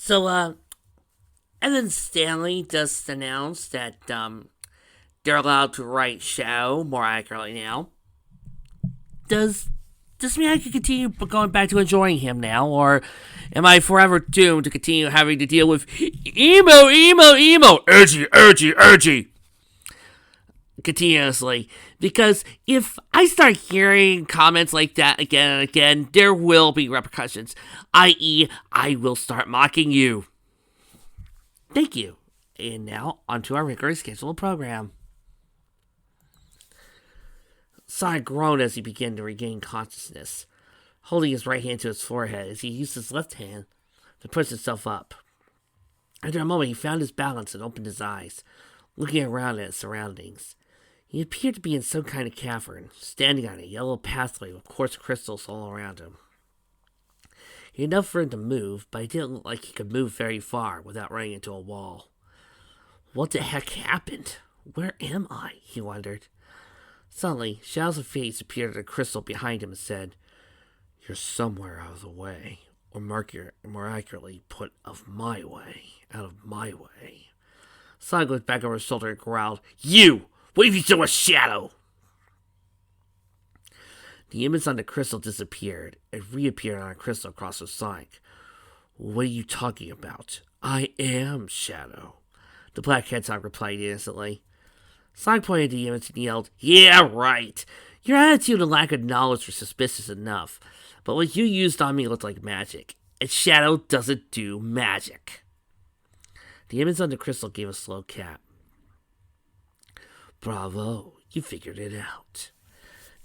So, Evan Stanley just announced that, they're allowed to write Shadow more accurately now. Does this mean I can continue going back to enjoying him now, or am I forever doomed to continue having to deal with edgy, continuously? Because if I start hearing comments like that again and again, there will be repercussions, i.e., I will start mocking you. Thank you. And now, onto our regularly scheduled program. Sonic groaned as he began to regain consciousness, holding his right hand to his forehead as he used his left hand to push himself up. After a moment, he found his balance and opened his eyes, looking around at his surroundings. He appeared to be in some kind of cavern, standing on a yellow pathway with quartz crystals all around him. He had enough room to move, but it didn't look like he could move very far without running into a wall. What the heck happened? Where am I? He wondered. Suddenly, shadows of face appeared at a crystal behind him and said, "You're somewhere out of the way, or more accurately put, out of my way. Sonic looked back over his shoulder and growled, "You! What have you done with Shadow?" The image on the crystal disappeared and reappeared on a crystal across from Sonic. "What are you talking about? I am Shadow," the black hedgehog replied innocently. Sonic pointed to the image and yelled, "Yeah, right. Your attitude and lack of knowledge were suspicious enough, but what you used on me looked like magic, and Shadow doesn't do magic." The image on the crystal gave a slow cap. "Bravo, you figured it out."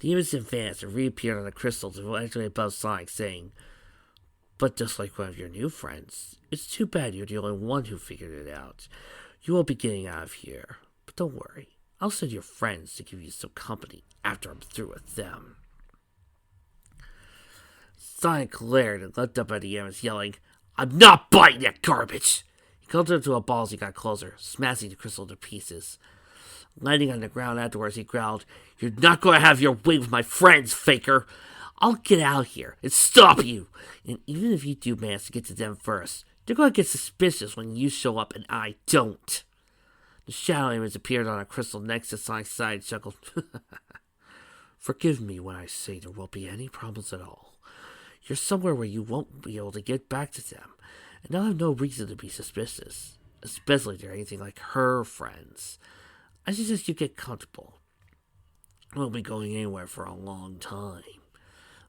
The image advanced and reappeared on the crystal directly above Sonic, saying, "But just like one of your new friends, it's too bad you're the only one who figured it out. You won't be getting out of here, but don't worry. I'll send your friends to give you some company after I'm through with them." Sonic glared and looked up at the image, yelling, "I'm not biting that garbage!" He called it to a ball as he got closer, smashing the crystal to pieces. Landing on the ground afterwards, he growled, "You're not going to have your way with my friends, faker! I'll get out here and stop you! And even if you do manage to get to them first, they're going to get suspicious when you show up and I don't." The shadow image appeared on a crystal next to Sonic's side and chuckled, "Forgive me when I say there won't be any problems at all. You're somewhere where you won't be able to get back to them, and I'll have no reason to be suspicious, especially if they're anything like her friends. I suggest you get comfortable. I won't be going anywhere for a long time."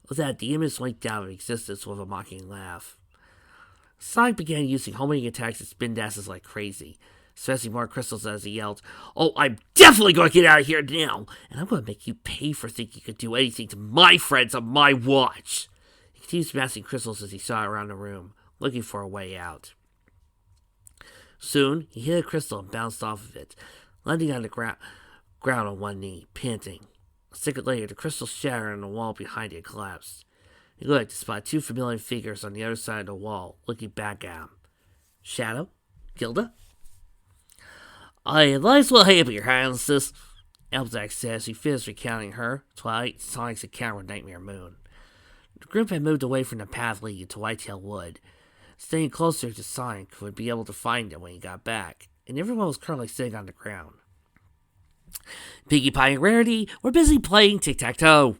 With that, the image winked out of existence with a mocking laugh. Sonic began using homing attacks and spin dashes like crazy, smashing more crystals as he yelled, "Oh, I'm definitely going to get out of here now, and I'm going to make you pay for thinking you could do anything to my friends on my watch." He continued smashing crystals as he saw around the room, looking for a way out. Soon, he hit a crystal and bounced off of it, landing on the ground on one knee, panting. A second later, the crystal shattered and the wall behind it collapsed. He looked to spot two familiar figures on the other side of the wall, looking back at him. "Shadow? Gilda?" "I might as well help your highnesses," Elbzak said as he finished recounting her, Twilight, Sonic's encounter with Nightmare Moon. The group had moved away from the path leading to Whitetail Wood, staying closer to Sonic, who would be able to find him when he got back, and everyone was currently sitting on the ground. Pinkie Pie and Rarity were busy playing tic-tac-toe.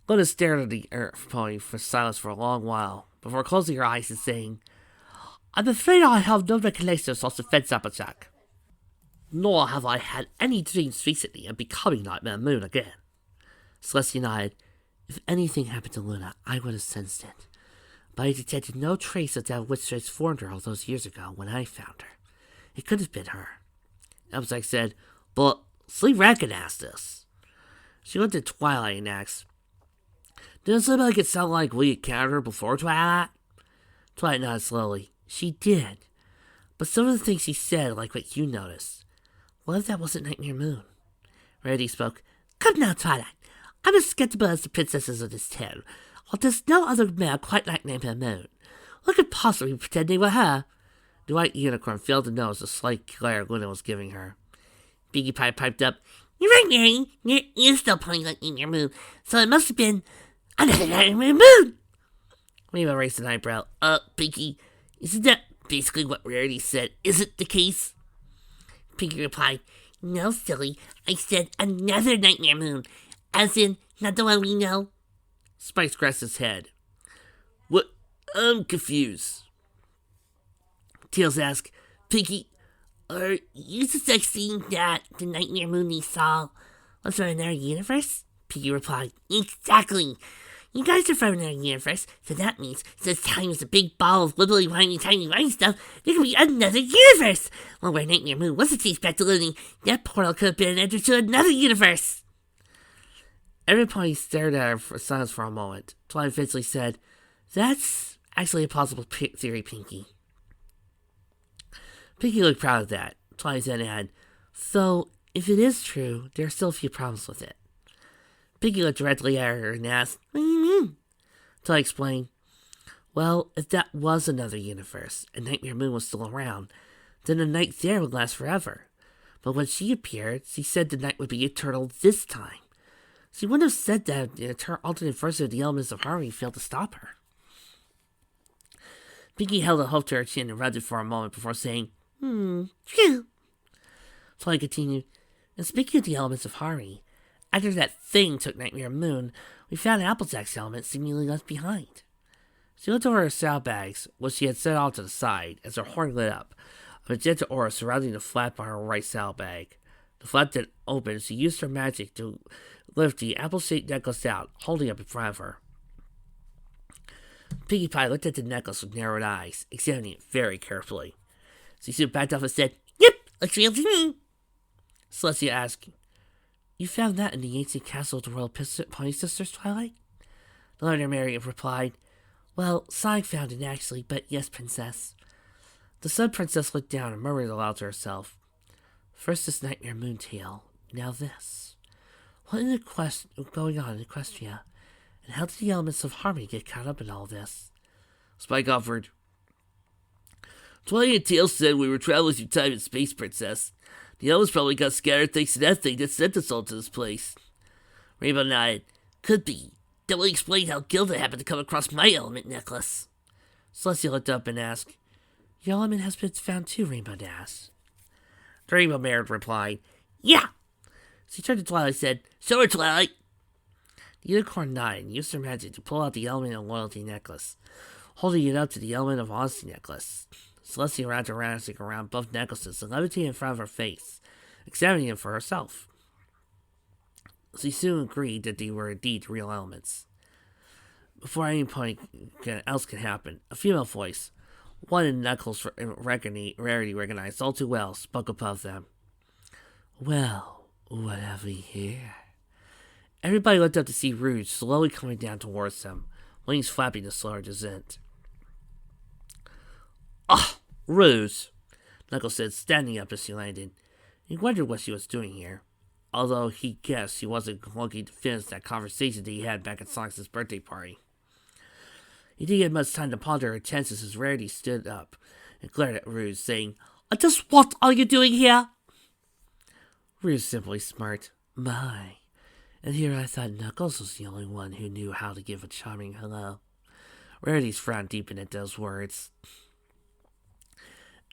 Lotus stared at the earth pony for silence for a long while, before closing her eyes and saying, "I'm afraid I have no recollections of the fence attack. Nor have I had any dreams recently of becoming Nightmare Moon again." Celestia nodded. "If anything happened to Luna, I would have sensed it. But I detected no trace of that which transformed her all those years ago when I found her. It could have been her." Elbzak said, "But Sleep recognized us." She looked at Twilight and asked, "Didn't somebody make it sound like we encountered her before, Twilight?" Twilight nodded slowly. "She did. But some of the things she said, like what you noticed. What if that wasn't Nightmare Moon?" Rarity spoke. "Come now, Twilight. I'm as skeptical as the princesses of this town. While there's no other male quite like Nightmare Moon, what could possibly be pretending with her?" The white unicorn failed to notice the slight glare Luna was giving her. Pinkie Pie piped up, "You're right, Mary. You're still playing like Nightmare Moon, so it must have been another Nightmare Moon." Rainbow raised an eyebrow. Pinkie, Isn't that basically what Rarity said? Is it the case? Pinky replied, No, silly. I said another nightmare moon. As in, not the one we know. Spike scratched his head. What? I'm confused. Tails asked, Pinky, are you suggesting that the nightmare moon we saw was from another universe? Pinky replied, Exactly. You guys are from another universe, so that means since time is a big ball of wibbly whiny tiny whiny stuff, there could be another universe! Well, where Nightmare Moon wasn't chased back to living, that portal could have been an entrance to another universe! Everybody stared at her for silence for a moment. Twilight eventually said, That's actually a possible theory, Pinky. Pinky looked proud of that. Twilight then added, So, if it is true, there are still a few problems with it. Pinky looked directly at her and asked, What do you mean? Twilight explained, Well, if that was another universe, and Nightmare Moon was still around, then the night there would last forever. But when she appeared, she said the night would be eternal this time. She wouldn't have said that the alternate version of the elements of harmony failed to stop her. Pinky held a hope to her chin and rubbed it for a moment before saying, True. Twilight continued, And speaking of the elements of harmony, after that thing took Nightmare Moon, we found Applejack's element seemingly left behind. She looked over her saddlebags, which she had set off to the side, as her horn lit up, a magenta aura surrounding the flap on her right saddlebag. The flap then opened, she used her magic to lift the apple-shaped necklace out, holding it in front of her. Pinkie Pie looked at the necklace with narrowed eyes, examining it very carefully. She soon backed off and said, Yep, looks real to me. Celestia asked, You found that in the ancient castle of the Royal Pony Sisters, Twilight? The Learner Mary replied, Well, Sonic found it actually, but yes, Princess. The Sun Princess looked down and murmured aloud to herself, First this Nightmare Moon tale, now this. What is going on in Equestria? And how did the elements of harmony get caught up in all this? Spike offered, Twilight and Tails said we were traveling through time and space, Princess. The elements probably got scattered thanks to that thing that sent us all to this place. Rainbow nodded. Could be. That will explain how Gilda happened to come across my element necklace. Celestia looked up and asked, Your element has been found too, Rainbow Dash. The Rainbow Mare replied, Yeah. She turned to Twilight and said, Show her, Twilight. The unicorn nodded and used her magic to pull out the element of loyalty necklace, holding it up to the element of honesty necklace. Celestia wrapped her magic around both necklaces and levitated in front of her face, examining them for herself. She soon agreed that they were indeed real elements. Before any point else could happen, a female voice, one in Knuckles' Rarity recognized all too well, spoke above them. Well, what have we here? Everybody looked up to see Rouge slowly coming down towards them, wings flapping to slow her descent. Ah, Rouge, Knuckles said, standing up as she landed. He wondered what she was doing here, although he guessed she wasn't looking to finish that conversation that he had back at Sonic's birthday party. He didn't get much time to ponder her chances as Rarity stood up and glared at Rouge, saying, Just what are you doing here? Rouge simply smirked. My. And here I thought Knuckles was the only one who knew how to give a charming hello. Rarity's frown deepened at those words.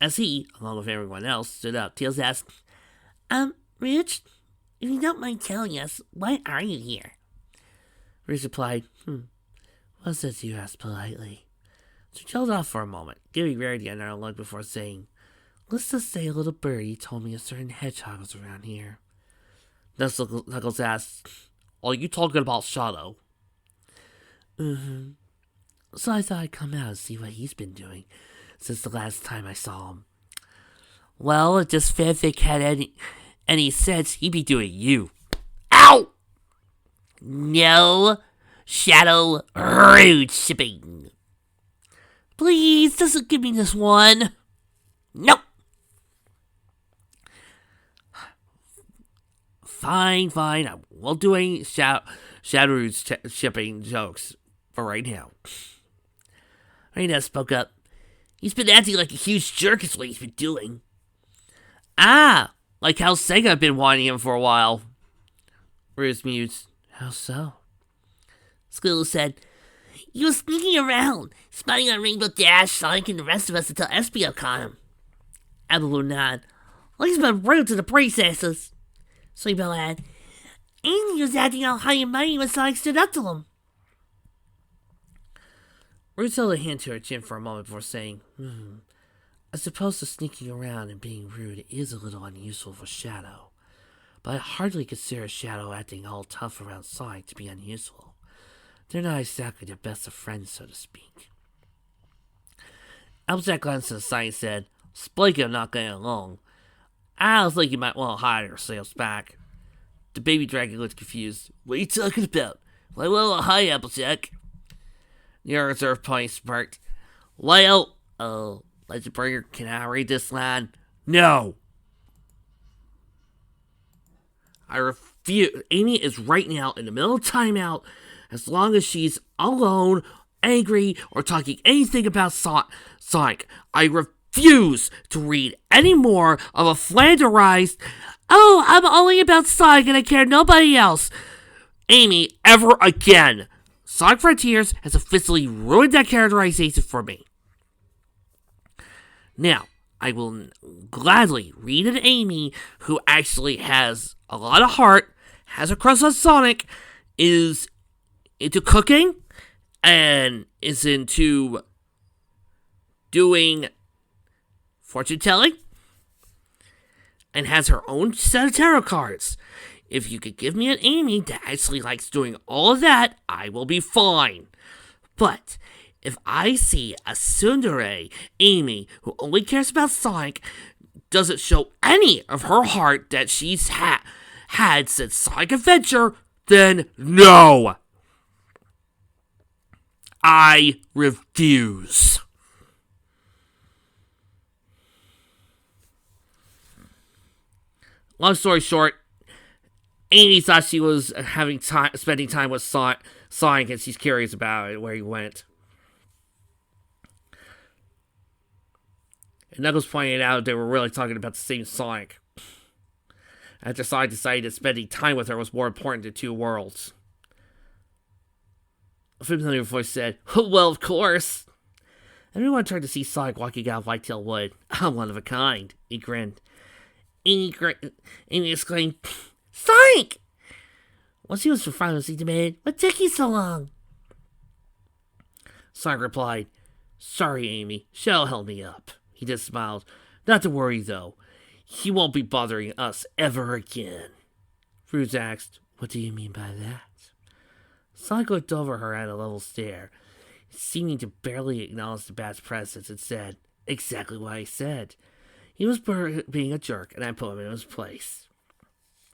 As he, along with everyone else, stood up, Tails asked, Rouge, if you don't mind telling us, why are you here? Rouge replied, What's that you asked politely? She trailed off for a moment, giving Rarity another look before saying, Let's just say a little birdie told me a certain hedgehog was around here. Knuckles asked, Are you talking about Shadow? So I thought I'd come out and see what he's been doing since the last time I saw him. Well, if this fanfic had any sense, he'd be doing you. Ow! No Shadow Rouge shipping. Please, just give me this one. Nope. Fine. I won't do any Shadow Rouge shipping jokes for right now. Raina spoke up. He's been acting like a huge jerk is what he's been doing. Ah, like how Sega had been wanting him for a while. Rouge mused. How so? Skillo said, He was sneaking around, spying on Rainbow Dash, Sonic, and the rest of us until Espio caught him. Abaloo nodded. Well, he's been rude to the princesses. Sleepy added. And he was acting all high and mighty when Sonic stood up to him. Ruth held a hand to her chin for a moment before saying, I suppose the sneaking around and being rude is a little unusual for Shadow, but I hardly consider Shadow acting all tough around Sonic to be unusual. They're not exactly the best of friends, so to speak. Applejack glanced to the side and said, Speaking of not getting along, I think you might want to hide yourselves back. The baby dragon looked confused. What are you talking about? Well, hi, Applejack. The reserve pony sparked. Well, Legendbringer, can I read this line? No. I refuse. Amy is right now in the middle of timeout. As long as she's alone, angry, or talking anything about Sonic, I refuse to read any more of a flanderized, oh, I'm only about Sonic and I care nobody else, Amy, ever again. Sonic Frontiers has officially ruined that characterization for me. Now, I will gladly read an Amy who actually has a lot of heart, has a crush on Sonic, is into cooking, and is into doing fortune telling, and has her own set of tarot cards. If you could give me an Amy that actually likes doing all of that, I will be fine. But if I see a tsundere Amy who only cares about Sonic, doesn't show any of her heart that she's had since Sonic Adventure, then no! I refuse. Long story short, Amy thought she was spending time with Sonic, and she's curious about it, where he went. And Knuckles pointed out they were really talking about the same Sonic. After Sonic decided that spending time with her was more important than two worlds. A familiar voice said, well, of course. Everyone turned to see Sonic walking out of Whitetail Wood. I'm one of a kind. He grinned. Amy exclaimed, Sonic! Once he was in front of us, he demanded, what took you so long? Sonic replied, sorry, Amy. Shadow held me up. He just smiled. Not to worry, though. He won't be bothering us ever again. Fruits asked, what do you mean by that? Sonic looked over her at a level stare, seeming to barely acknowledge the bat's presence, and said, exactly what I said. He was being a jerk, and I put him in his place.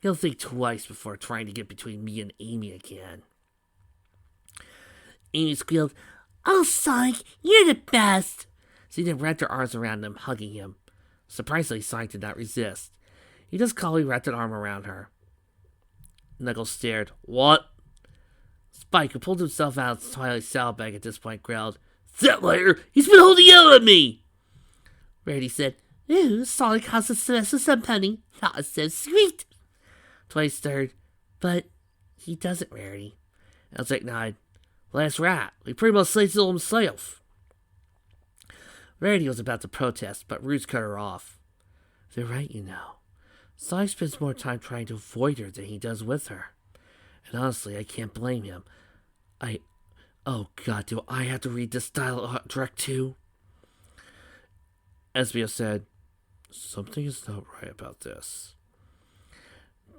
He'll think twice before trying to get between me and Amy again. Amy squealed, oh, Sonic, you're the best! She then wrapped her arms around him, hugging him. Surprisingly, Sonic did not resist. He just calmly wrapped an arm around her. Knuckles stared. What? Spike, who pulled himself out of the Twilight saddlebag at this point, growled, that liar! He's been holding out on me! Rarity said, ooh, Sonic has a sense of somebody. That is so sweet. Twilight stirred, but he doesn't, Rarity. Applejack nodded. Well, that's right. He pretty much says it himself. Rarity was about to protest, but Roots cut her off. They're right, you know. Sonic spends more time trying to avoid her than he does with her. And honestly, I can't blame him. Oh God, do I have to read this dialogue direct too? Espio said, something is not right about this.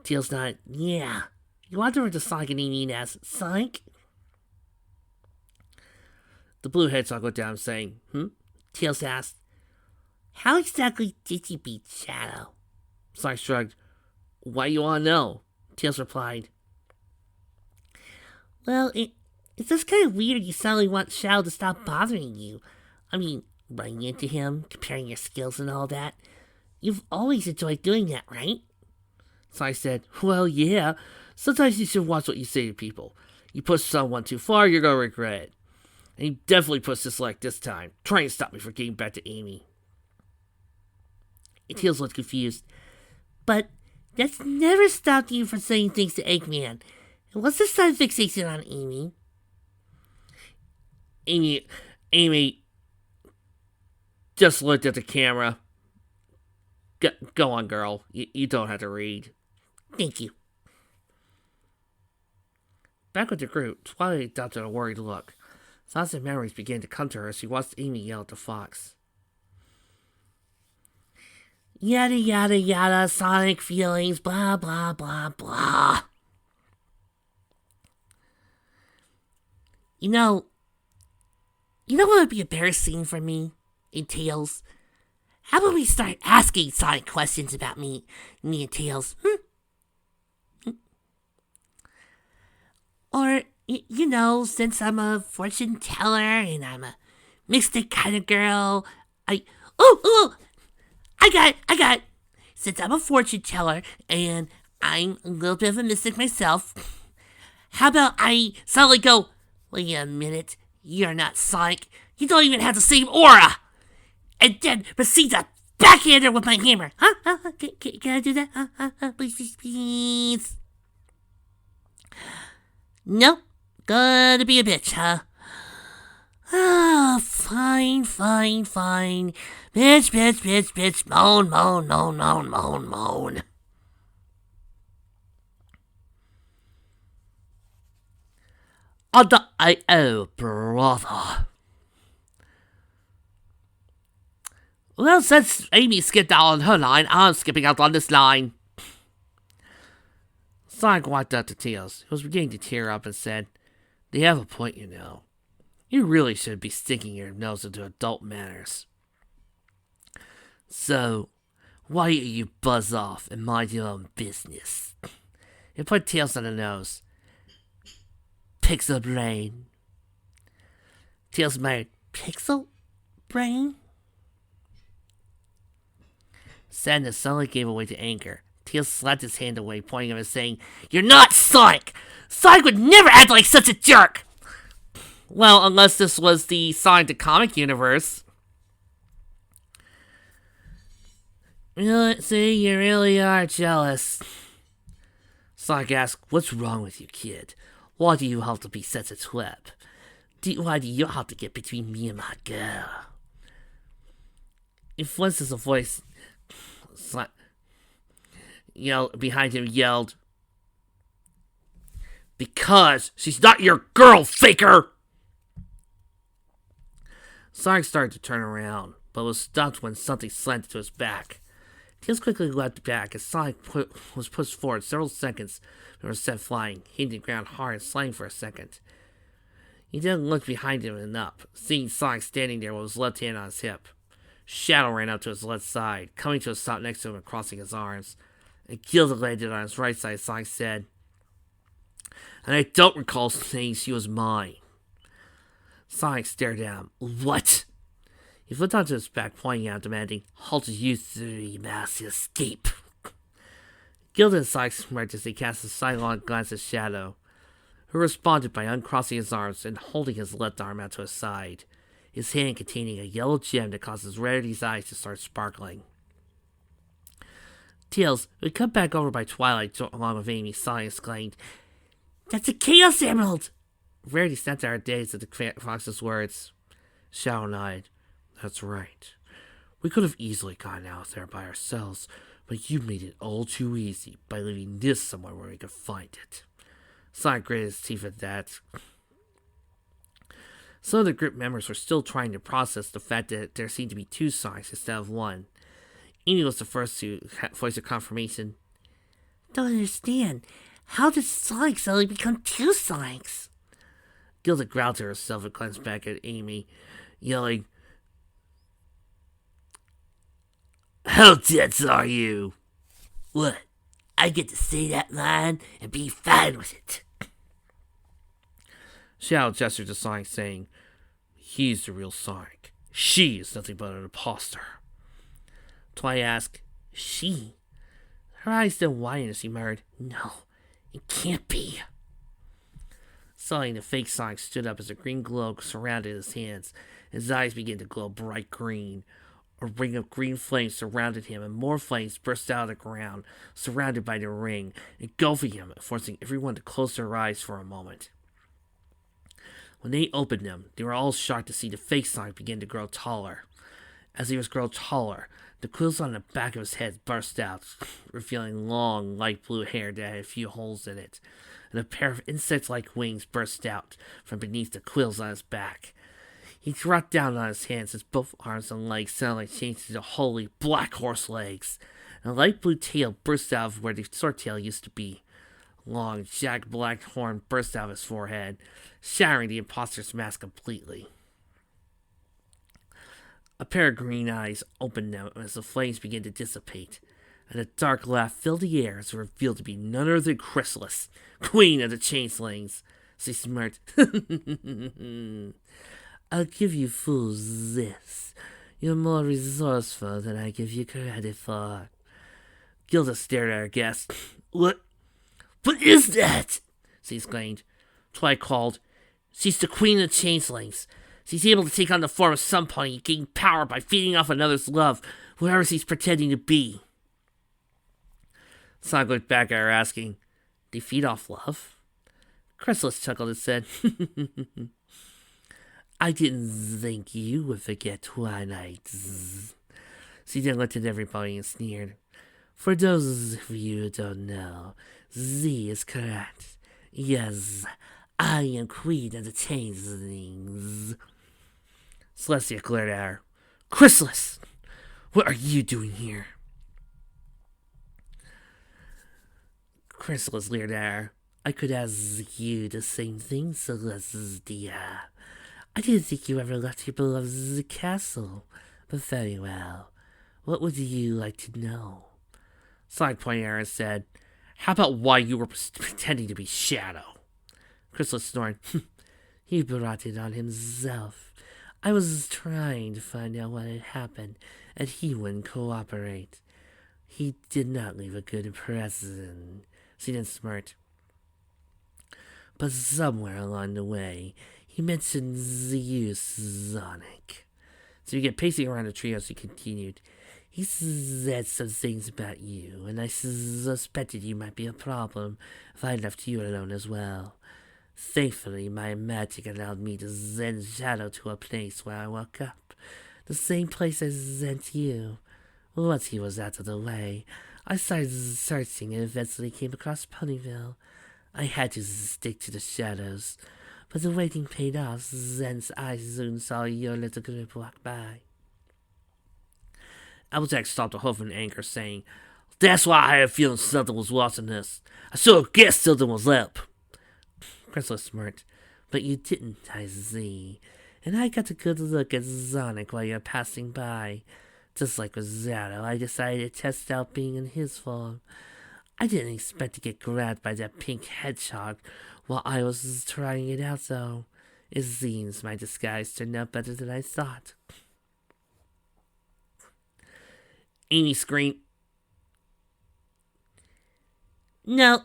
Tails nodded, yeah. You want to read to Sonic and Amy and ask, Sonic? The blue hedgehog looked down, saying, Tails asked, how exactly did you beat Shadow? Sonic shrugged. Why you want to know? Tails replied, well, it's just kind of weird you suddenly want Shadow to stop bothering you. I mean, running into him, comparing your skills and all that. You've always enjoyed doing that, right? Sonic said, well, yeah. Sometimes you should watch what you say to people. You push someone too far, you're going to regret it. And he definitely pushed this like this time, trying to stop me from getting back to Amy. Tails looked confused. But that's never stopped you from saying things to Eggman. And what's the sudden fixation on Amy? Amy just looked at the camera. Go on, girl. You don't have to read. Thank you. Back with the group, Twilight adopted a worried look. Thoughts and memories began to come to her as she watched Amy yell at the fox. Yada yada yada, Sonic feelings, blah blah blah blah. You know what would be embarrassing for me in Tails? How about we start asking Sonic questions about me and Tails? Or, since I'm a fortune teller and I'm a mystic kind of girl, I got it. Since I'm a fortune teller and I'm a little bit of a mystic myself, how about I suddenly go, wait a minute, you're not Sonic. You don't even have the same aura. And then proceed to backhand her with my hammer. Can I do that? Please. Nope. Gotta be a bitch, huh? Fine. Bitch. Moan. Brother. Well, since Amy skipped out on her line, I'm skipping out on this line. Sonic walked up to Tails, who was beginning to tear up, and said, They have a point, You really should be sticking your nose into adult manners. So, why don't you buzz off and mind your own business? It put Tails on the nose. Pixel brain. Tails muttered, Pixel brain? Sadness suddenly gave away to anger. Tails slapped his hand away, pointing at him and saying, You're not Sonic! Sonic would never act like such a jerk! Well, unless this was the Sonic the Comic universe. See, you really are jealous. Sonic asked, What's wrong with you, kid? Why do you have to be such a twip? Why do you have to get between me and my girl? Influences a voice behind him yelled, Because she's not your girl, faker! Sonic started to turn around, but was stopped when something slanted to his back. Tails quickly leapt back as Sonic was pushed forward several seconds before sent flying, hitting the ground hard and sliding for a second. He didn't look behind him and up, seeing Sonic standing there with his left hand on his hip. Shadow ran up to his left side, coming to a stop next to him and crossing his arms. And Gilda landed on his right side. Sonic said, And I don't recall saying she was mine. Sonic stared at him. What? He flipped onto his back, pointing out, demanding, Halt you three, mass escape. Gilda and Sonic smirked as he cast a sidelong glance at Shadow, who responded by uncrossing his arms and holding his left arm out to his side, his hand containing a yellow gem that causes Rarity's eyes to start sparkling. Tails, who had come back over by Twilight along with Amy, Sonic exclaimed, That's a Chaos Emerald! Rarity snapped at her dazed at the fox's words. Shadow nodded. That's right. We could have easily gotten out there by ourselves, but you made it all too easy by leaving this somewhere where we could find it. Sonic gritted his teeth at that. Some of the group members were still trying to process the fact that there seemed to be two Sonics instead of one. Amy was the first to voice a confirmation. Don't understand. How did Sonic suddenly become two Sonics? Gilda growled to herself and glanced back at Amy, yelling, How dense are you? What? I get to say that line and be fine with it. Shadow gestured to Sonic, saying, He's the real Sonic. She is nothing but an imposter. Twilight asked, She? Her eyes still widened as he murmured, No, it can't be. Suddenly, the fake Sonic stood up as a green glow surrounded his hands. His eyes began to glow bright green. A ring of green flames surrounded him, and more flames burst out of the ground, surrounded by the ring, engulfing him, forcing everyone to close their eyes for a moment. When they opened them, they were all shocked to see the fake Sonic begin to grow taller. As he was growing taller, the quills on the back of his head burst out, revealing long, light blue hair that had a few holes in it, and a pair of insect-like wings burst out from beneath the quills on his back. He dropped down on his hands as both arms and legs suddenly changed into holy black horse legs, and a light blue tail burst out of where the sword tail used to be. A long, jagged black horn burst out of his forehead, shattering the imposter's mask completely. A pair of green eyes opened now as the flames began to dissipate, and a dark laugh filled the air as it revealed to be none other than Chrysalis, queen of the Changelings. She smirked. I'll give you fools this. You're more resourceful than I give you credit for. Gilda stared at her guest. What is that? She exclaimed. Twilight called. She's the queen of the Changelings. She's able to take on the form of somebody and gain power by feeding off another's love, whoever she's pretending to be. Sonic looked back at her, asking, "They feed off love?" Chrysalis chuckled and said, I didn't think you would forget Twilight. She then looked at everybody and sneered. For those of you who don't know, Z is correct. Yes, I am queen of the Changelings. Celestia glared at her. Chrysalis, what are you doing here? Chrysalis leered at her. I could ask you the same thing, Celestia. I didn't think you ever left your beloved castle, but very well. What would you like to know? Sonic pointed at her and said, How about why you were pretending to be Shadow? Chrysalis snorted. He brought it on himself. I was trying to find out what had happened, and he wouldn't cooperate. He did not leave a good impression. She then smirked. But somewhere along the way, he mentioned you, Sonic. So you get pacing around the trio as he continued. He said some things about you, and I suspected you might be a problem if I left you alone as well. Thankfully, my magic allowed me to send Shadow to a place where I woke up. The same place I sent you. Once he was out of the way, I started searching and eventually came across Ponyville. I had to stick to the shadows, but the waiting paid off since I soon saw your little group walk by. Applejack stopped a hoof in anger, saying, That's why I had a feeling something was watching this. I sort of guessed something was up. Chrysalis smirked. But you didn't, I see. And I got a good look at Sonic while you were passing by. Just like with Shadow, I decided to test out being in his form. I didn't expect to get grabbed by that pink hedgehog while I was trying it out, though. It seems my disguise turned out better than I thought. Amy screamed. No.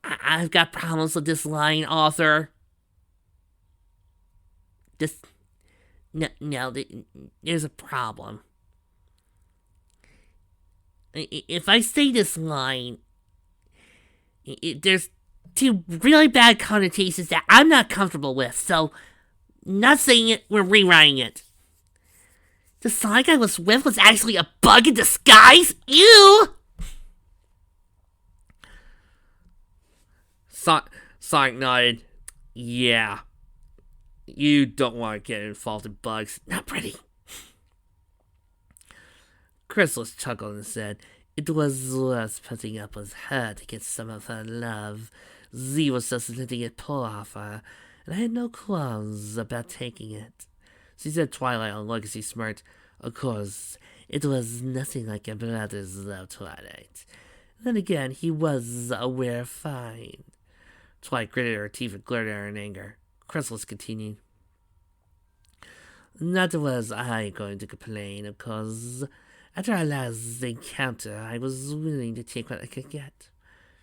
I've got problems with this line, author. There's a problem. If I say this line, there's two really bad connotations that I'm not comfortable with, so not saying it, we're rewriting it. The Sonic I was with was actually a bug in disguise? Ew! Sonic nodded. Yeah. You don't want to get involved in bugs. Not pretty. Chrysalis chuckled and said, It was worth putting up with her to get some of her love. Z was just letting it pull off her, and I had no qualms about taking it. She said Twilight on look as he smirked. Of course, it was nothing like a brother's love, Twilight. Then again, he was aware fine. Twilight gritted her teeth and glared at her in anger. Chrysalis continued. Not was I going to complain, of course. After our last encounter, I was willing to take what I could get.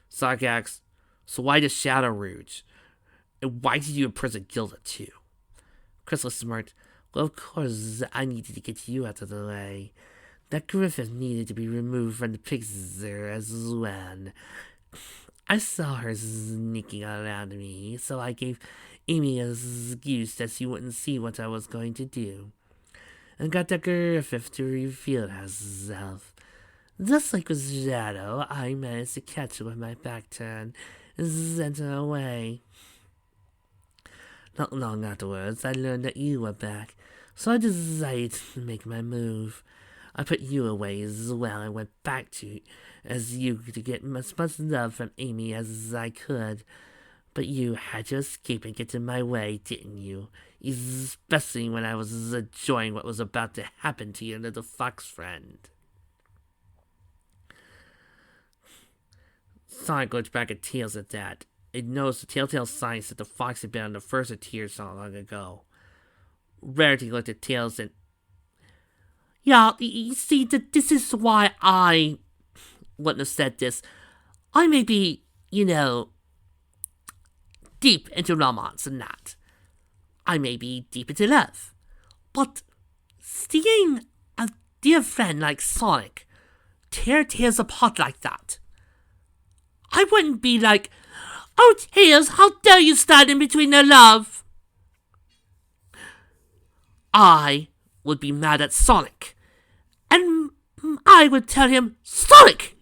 Sonic asked, So why the Shadow Rouge? And why did you imprison Gilda too? Chrysalis smirked. Well, of course, I needed to get you out of the way. That griffin needed to be removed from the picture as well. I saw her sneaking around me, so I gave Amy an excuse that she wouldn't see what I was going to do, and got the Griffith to reveal herself. Just like with Shadow, I managed to catch her with my back turned and sent her away. Not long afterwards, I learned that you were back, so I decided to make my move. I put you away as well and went back to as you to get as much love from Amy as I could. But you had to escape and get in my way, didn't you? Especially when I was enjoying what was about to happen to your little fox friend. Sonic looked back at Tails at that. It noticed the telltale signs that the fox had been on the first of Tears not long ago. Rarity looked at Tails and... Yeah, you see, this is why I wouldn't have said this. I may be, deep into romance and that. I may be deep into love. But seeing a dear friend like Sonic tear Tails apart like that, I wouldn't be like, "Oh, Tails, how dare you stand in between their love?" I would be mad at Sonic, and I would tell him, "Sonic,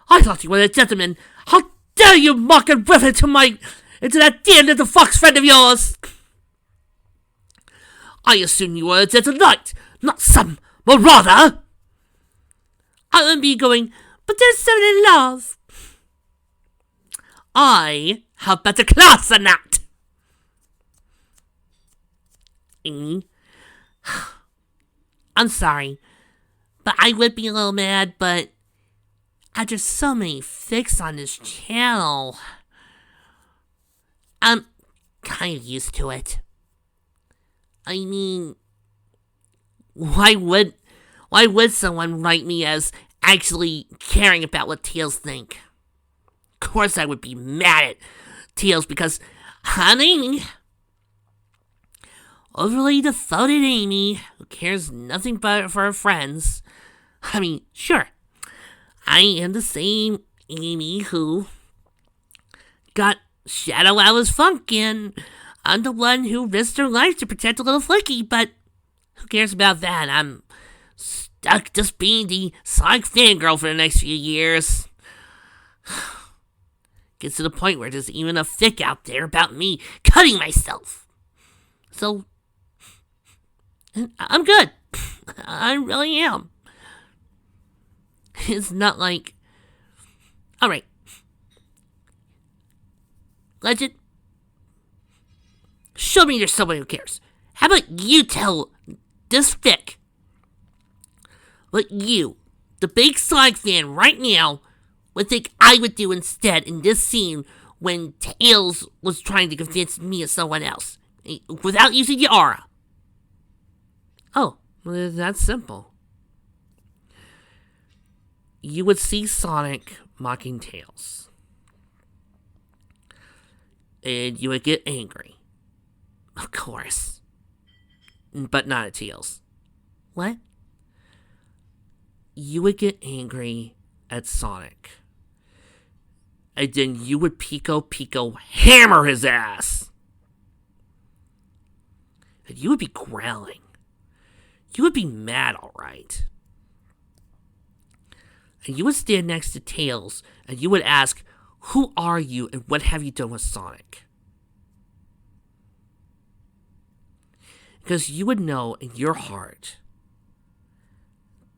I thought you were a gentleman. How dare you mock and refer into that dear little fox friend of yours? I assumed you were a gentle knight, not some marauder." I would be going, "But they're so in love." I have better class than that. Amy, I'm sorry, but I would be a little mad, but after so many fics on this channel, I'm kind of used to it. I mean, why would someone write me as actually caring about what Tails think? Of course I would be mad at Tails because, honey, overly devoted Amy, who cares nothing but for her friends. I mean, sure, I am the same Amy who got Shadow out of his funk, and I'm the one who risked her life to protect a little Flicky, but who cares about that? I'm stuck just being the Sonic fangirl for the next few years. Gets to the point where there's even a fic out there about me cutting myself. So, I'm good. I really am. It's not like... Alright. Legend, show me there's someone who cares. How about you tell this fic what you, the big Sonic fan right now, would think I would do instead in this scene when Tails was trying to convince me of someone else, without using the aura. Oh, well, that's simple. You would see Sonic mocking Tails, and you would get angry. Of course. But not at Tails. What? You would get angry at Sonic, and then you would Pico hammer his ass. And you would be growling. You would be mad, alright. And you would stand next to Tails, and you would ask, "Who are you, and what have you done with Sonic?" Because you would know in your heart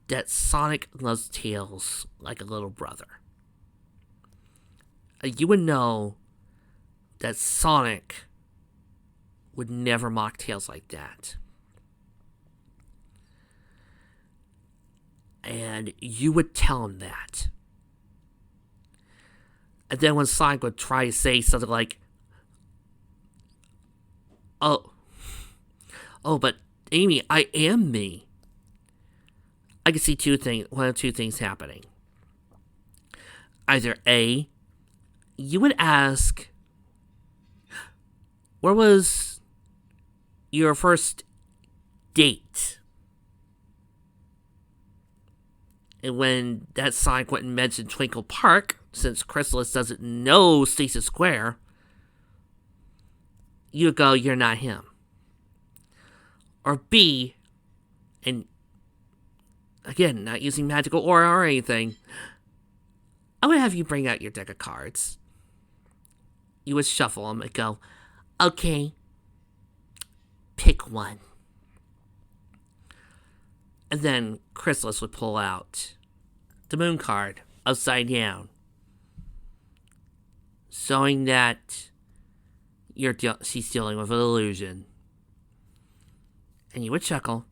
that Sonic loves Tails like a little brother. You would know that Sonic would never mock Tails like that. And you would tell him that. And then when Sonic would try to say something like, Oh, but Amy, I am me. I could see one of two things happening. Either A, you would ask, where was your first date? And when that Sonic went and mentioned Twinkle Park, since Chrysalis doesn't know Stasis Square, you go, you're not him. Or B, and again, not using magical aura or anything, I would have you bring out your deck of cards. You would shuffle them and go, okay, pick one. And then Chrysalis would pull out the moon card upside down, showing that she's dealing with an illusion. And you would chuckle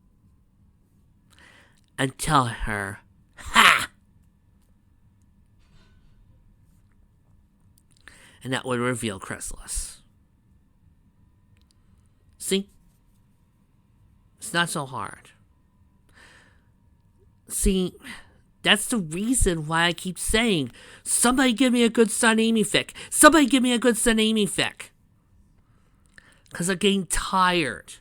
and tell her, ha! And that would reveal Chrysalis. See? It's not so hard. See, that's the reason why I keep saying, somebody give me a good Sun Amy fic. Somebody give me a good Sun Amy fic. Because I'm getting tired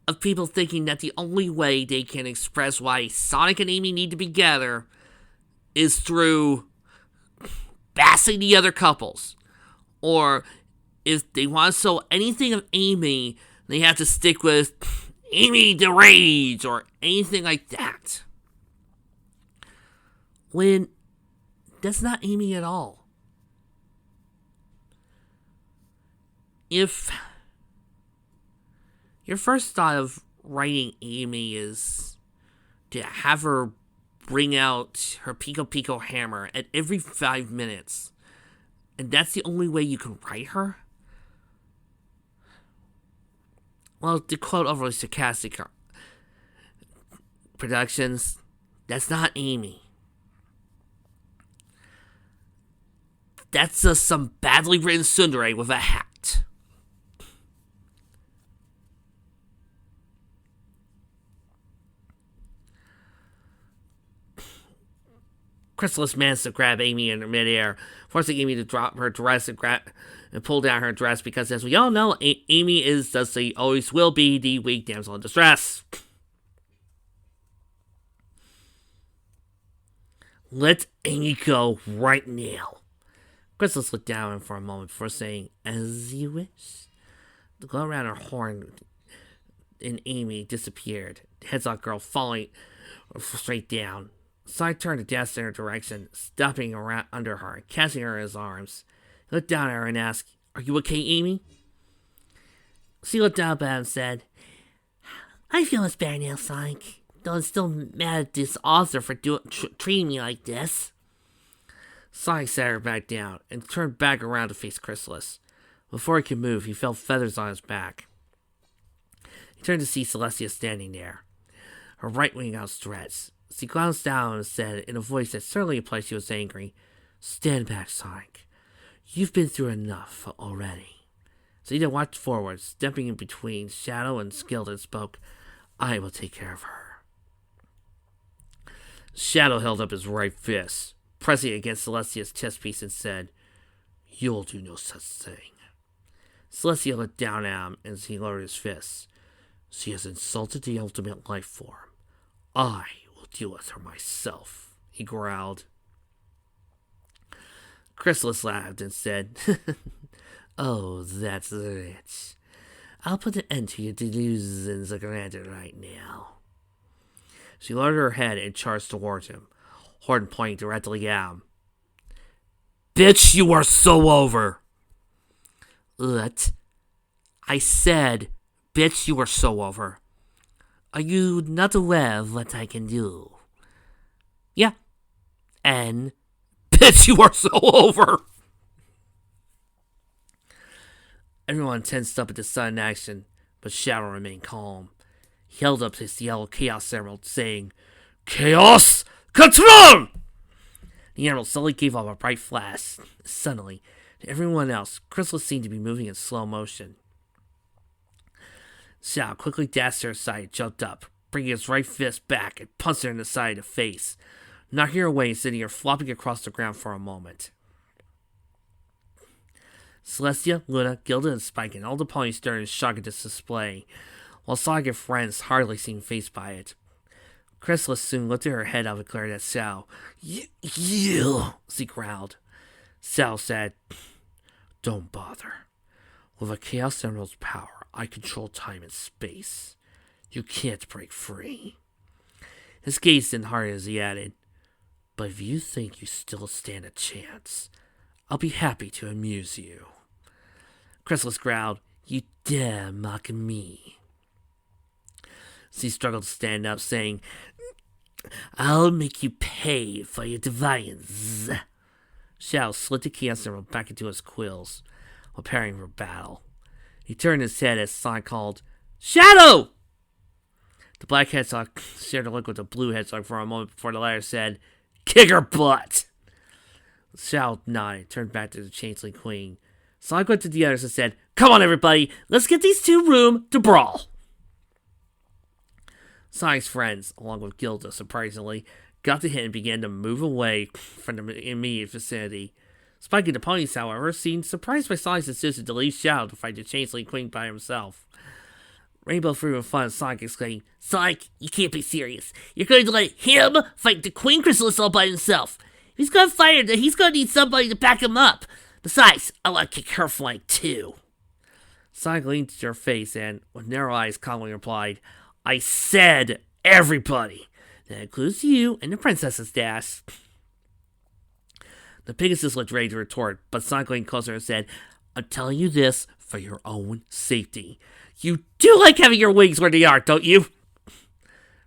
of people thinking that the only way they can express why Sonic and Amy need to be together is through bashing the other couples. Or if they want to show anything of Amy, they have to stick with Amy the Rage or anything like that. When that's not Amy at all. If your first thought of writing Amy is to have her bring out her Pico Pico hammer at every 5 minutes, and that's the only way you can write her, well, to quote overly sarcastic productions, that's not Amy. That's just some badly written tsundere with a hat. Chrysalis managed to grab Amy in midair, forcing Amy to drop her dress and pull down her dress because, as we all know, Amy is, as she always will be, the weak damsel in distress. Let Amy go right now. Chrysalis looked down for a moment before saying, as you wish. The glow around her horn and Amy disappeared, the Hedgehog girl falling straight down. Sonic turned to dash in her direction, stopping around under her and catching her in his arms. He looked down at her and asked, are you okay, Amy? She looked up at him and said, I feel much better now, Sonic. Though I'm still mad at this author for treating me like this. Sonic sat her back down and turned back around to face Chrysalis. Before he could move, he felt feathers on his back. He turned to see Celestia standing there, her right wing outstretched. She glanced down and said, in a voice that certainly implied she was angry, stand back, Sonic. You've been through enough already. So he then walked forward, stepping in between Shadow and Skilled, and spoke, I will take care of her. Shadow held up his right fist, pressing it against Celestia's chest piece, and said, you'll do no such thing. Celestia looked down at him as he lowered his fists. She has insulted the ultimate life form. I will deal with her myself, he growled. Chrysalis laughed and said, oh, that's rich. I'll put an end to your delusions of grandeur right now. She lowered her head and charged towards him, horn pointing directly at him. Bitch, you are so over! What? I said, bitch, you are so over. Are you not aware of what I can do? Yeah. And, bitch, you are so over! Everyone tensed up at the sudden action, but Shadow remained calm. He held up his yellow Chaos Emerald, saying, Chaos Control! The emerald suddenly gave off a bright flash. Suddenly, to everyone else, Chrysalis seemed to be moving in slow motion. Shadow quickly dashed to her side and jumped up, bringing his right fist back and punched her in the side of the face, knocking her away and sending her flopping across the ground for a moment. Celestia, Luna, Gilda, and Spike and all the ponies stared in shock at this display, while Sonic and friends hardly seemed fazed by it. Chrysalis soon lifted her head up and glared at Sal. You, she growled. Sal said, don't bother. With a Chaos Emerald's power, I control time and space. You can't break free. His gaze didn't harden as he added, but if you think you still stand a chance, I'll be happy to amuse you. Chrysalis growled, you dare mock me. She struggled to stand up, saying, I'll make you pay for your defiance. Shao slid the Chaos Emerald back into his quills, preparing for battle. He turned his head as Sonic called, Shadow! The black hedgehog shared a look with the blue hedgehog for a moment before the latter said, kick her butt! Shao nodded, turned back to the Changeling Queen. Sonic went to the others and said, come on everybody, let's get these two room to brawl! Sonic's friends, along with Gilda, surprisingly, got the hint and began to move away from the immediate vicinity. Spike and the ponies, however, seemed surprised by Sonic's decision to leave Shadow to fight the Changeling Queen by himself. Rainbow threw in fun, Sonic exclaimed, Sonic, you can't be serious. You're going to let him fight the Queen Chrysalis all by himself. If he's going to fight her, he's going to need somebody to back him up. Besides, I want to kick her flank too. Sonic leaned to her face and, with narrow eyes, calmly replied, I said everybody. That includes you and the princess's dash. The Pegasus looked ready to retort, but Sonic leaned closer and said, I'm telling you this for your own safety. You do like having your wings where they are, don't you?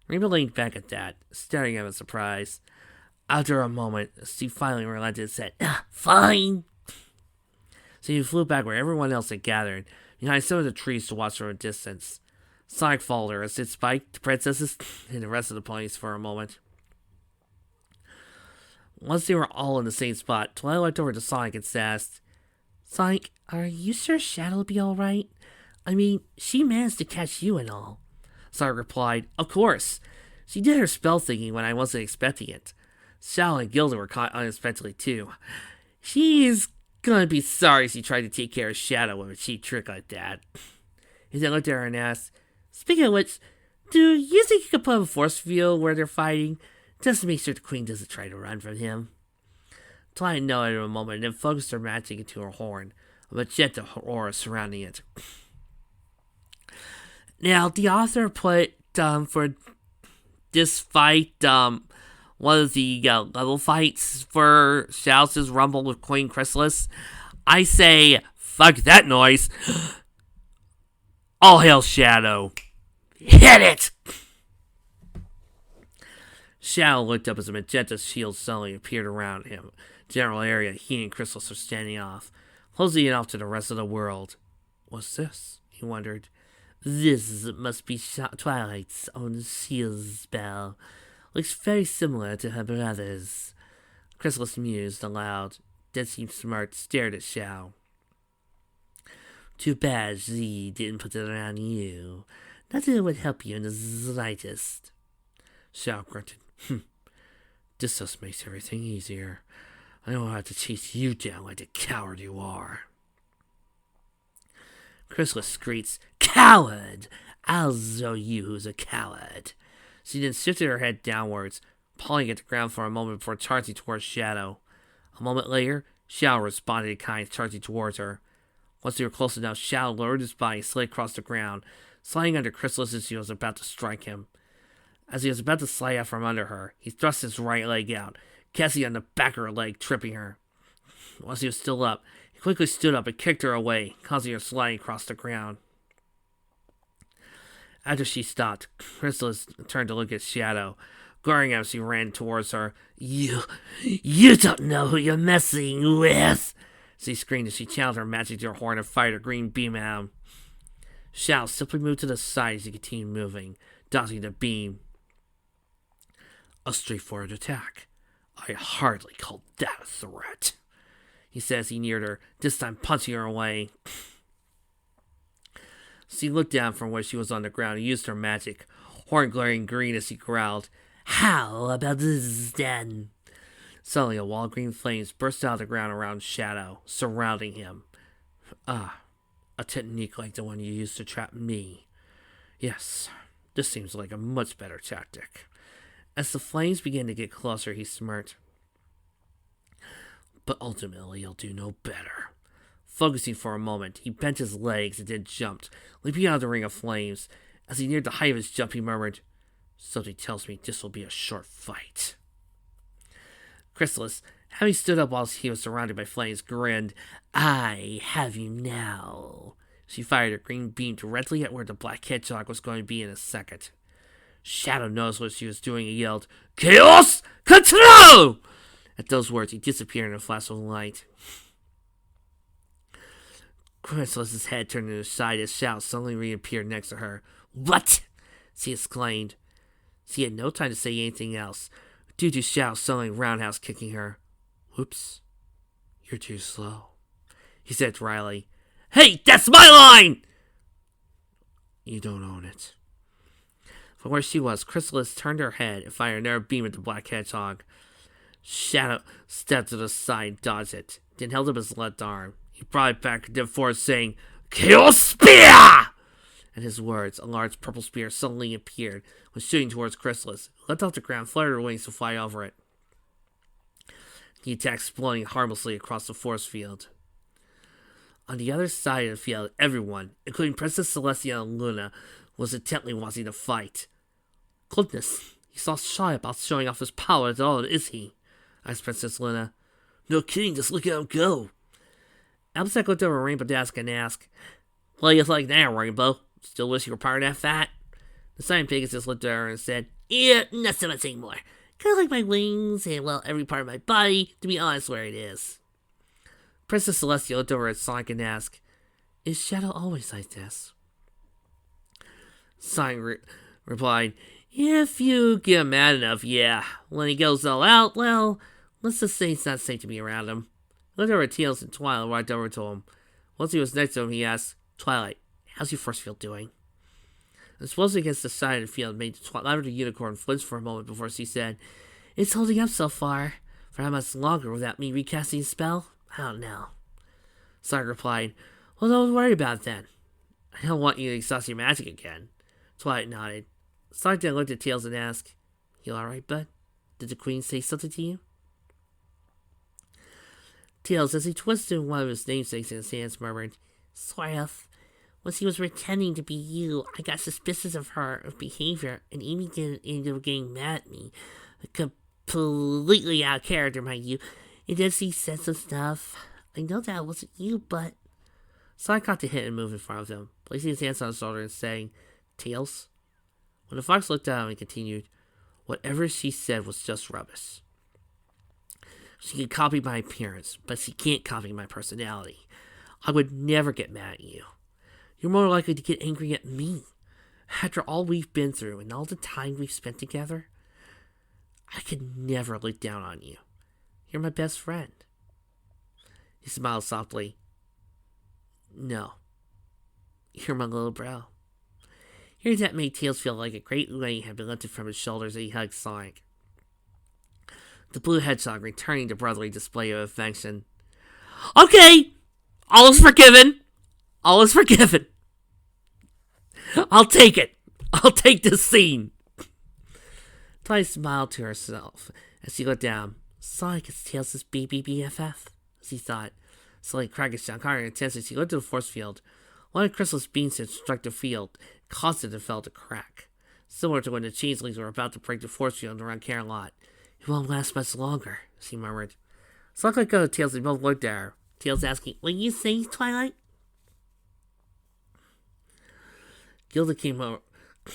Rainbow leaned back at that, staring at him in surprise. After a moment, she finally relented and said, fine. So he flew back where everyone else had gathered, behind some of the trees to watch from a distance. Sonic followed her as did Spike, the princesses, and the rest of the ponies for a moment. Once they were all in the same spot, Twilight looked over to Sonic and asked, Sonic, are you sure Shadow will be alright? I mean, she managed to catch you and all. Sonic replied, of course. She did her spell thinking when I wasn't expecting it. Shadow and Gilda were caught unexpectedly too. She's gonna be sorry she tried to take care of Shadow with a cheap trick like that. He then looked at her and asked, speaking of which, do you think you could put up a force field where they're fighting, just to make sure the Queen doesn't try to run from him? Twilight nodded in a moment and then focused her magic into her horn, a magenta aura surrounding it. Now, the author put, for this fight, one of the level fights for Shadow's Rumble with Queen Chrysalis. I say, fuck that noise. All hail Shadow. Hit it! Shadow looked up as a magenta shield suddenly appeared around him. General area he and Chrysalis were standing off, closing it off to the rest of the world. What's this? He wondered. This must be Twilight's own shield spell. Looks very similar to her brother's. Chrysalis mused aloud. Then seemed smart, stared at Shadow. Too bad Z didn't put it around you. Nothing would help you in the slightest. Shadow grunted. This just makes everything easier. I don't have to chase you down like the coward you are. Chrysalis screeched, Coward! I'll show you who's a coward. She then shifted her head downwards, pawing at the ground for a moment before charging towards Shadow. A moment later, Shadow responded in kind, charging towards her. Once they were close enough, Shadow lowered his body and slid across the ground, sliding under Chrysalis as she was about to strike him. As he was about to slide out from under her, he thrust his right leg out, casting on the back of her leg, tripping her. Once he was still up, he quickly stood up and kicked her away, causing her sliding across the ground. After she stopped, Chrysalis turned to look at Shadow, glaring as she ran towards her. You don't know who you're messing with! She screamed as she channeled her magic to her horn and fired a green beam at him. Shadow simply moved to the side as he continued moving, dodging the beam. A straightforward attack. I hardly call that a threat, he said as he neared her, this time punching her away. She looked down from where she was on the ground and used her magic, horn glaring green as he growled, How about this then? Suddenly a wall of green flames burst out of the ground around Shadow, surrounding him. Ah, a technique like the one you used to trap me. Yes, this seems like a much better tactic. As the flames began to get closer, he smirked. But ultimately, you'll do no better. Focusing for a moment, he bent his legs and then jumped, leaping out of the ring of flames. As he neared the height of his jump, he murmured, "Something tells me this will be a short fight." Chrysalis, having stood up while he was surrounded by flames, grinned. "I have you now." She fired a green beam directly at where the black hedgehog was going to be in a second. Shadow noticed what she was doing and yelled, "Chaos Control!" At those words, he disappeared in a flash of light. Chrysalis's head turned to the side as Shadow suddenly reappeared next to her. "What?" she exclaimed. She had no time to say anything else, due to Shadow suddenly roundhouse kicking her. "Whoops. You're too slow," he said dryly. "Hey, that's my line!" "You don't own it." From where she was, Chrysalis turned her head and fired another beam at the black hedgehog. Shadow stepped to the side and dodged it, then held up his left arm. He brought it back and forth, saying, "Chaos Spear!" At his words, a large purple spear suddenly appeared, was shooting towards Chrysalis, who leapt off the ground, fluttered her wings to fly over it. He attacked, exploding harmlessly across the force field. On the other side of the field, everyone, including Princess Celestia and Luna, was intently watching the fight. "Goodness, he's not shy about showing off his power at all, is he?" asked Princess Luna. "No kidding, just look at him go." Albsack looked over Rainbow Dash and asked, "What do you like now, Rainbow? Still wish you were part of that fight?" The Silent Pegasus looked at her and said, "Yeah, not so much anymore. Kind of like my wings and, well, every part of my body, to be honest, where it is." Princess Celestia looked over at Sonic and asked, "Is Shadow always like this?" Sonic replied, "If you get mad enough, yeah. When he goes all out, well, let's just say it's not safe to be around him." He looked over at Tails and Twilight right over to him. Once he was next to him, he asked, "Twilight, how's your force field doing?" The explosion against the side of the field made Twilight the unicorn flinch for a moment before she said, "It's holding up so far. For how much longer without me recasting the spell? I don't know." Sonic replied, "Well, don't worry about it then. I don't want you to exhaust your magic again." Twilight nodded. Sonic then looked at Tails and asked, "You alright, bud? Did the Queen say something to you?" Tails, as he twisted one of his namesakes in his hands, murmured, "Sort of. When she was pretending to be you, I got suspicious of her behavior, and Amy ended up getting mad at me. Completely out of character, mind you. And then she said some stuff. I know that wasn't you, but..." Sonic caught the hit and moved in front of him, placing his hands on his shoulder and saying, "Tails?" When the fox looked at him and continued, "Whatever she said was just rubbish. She can copy my appearance, but she can't copy my personality. I would never get mad at you. You're more likely to get angry at me. After all we've been through and all the time we've spent together, I could never look down on you. You're my best friend." He smiled softly. "No. You're my little bro." Hearing that made Tails feel like a great weight had been lifted from his shoulders as he hugged Sonic. The blue hedgehog returning to brotherly display of affection. "Okay, all is forgiven. All is forgiven. I'll take it. I'll take this scene." Twilight smiled to herself as she looked down. Sonic is Tails' baby BFF, she thought. Slowly cracking down harder intensely, she looked at the force field. One of Crystal's beams had struck the field, caused it to fall to crack. Similar to when the changelings were about to break the force field around Carolot. "It won't last much longer," she murmured. Sonic let go of Tails and both looked at her. Tails asking, "What you say, Twilight?" Gilda came over. The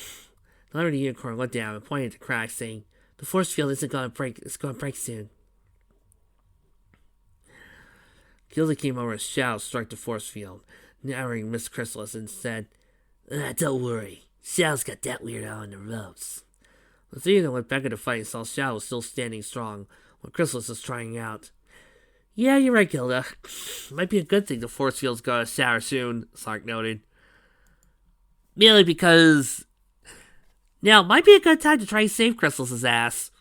letter of the unicorn looked down and pointed at the crack, saying, "The force field isn't going to break. It's going to break soon." Gilda came over as Shadow struck the force field, narrowing Miss Chrysalis, and said, "Don't worry. Shadow's got that weirdo on the ropes." The three of them went back at the fight and saw Shadow was still standing strong, while Chrysalis was trying out. "Yeah, you're right, Gilda. Might be a good thing the force field's gonna shatter soon," Sonic noted. "Merely because... now might be a good time to try and save Chrysalis' ass."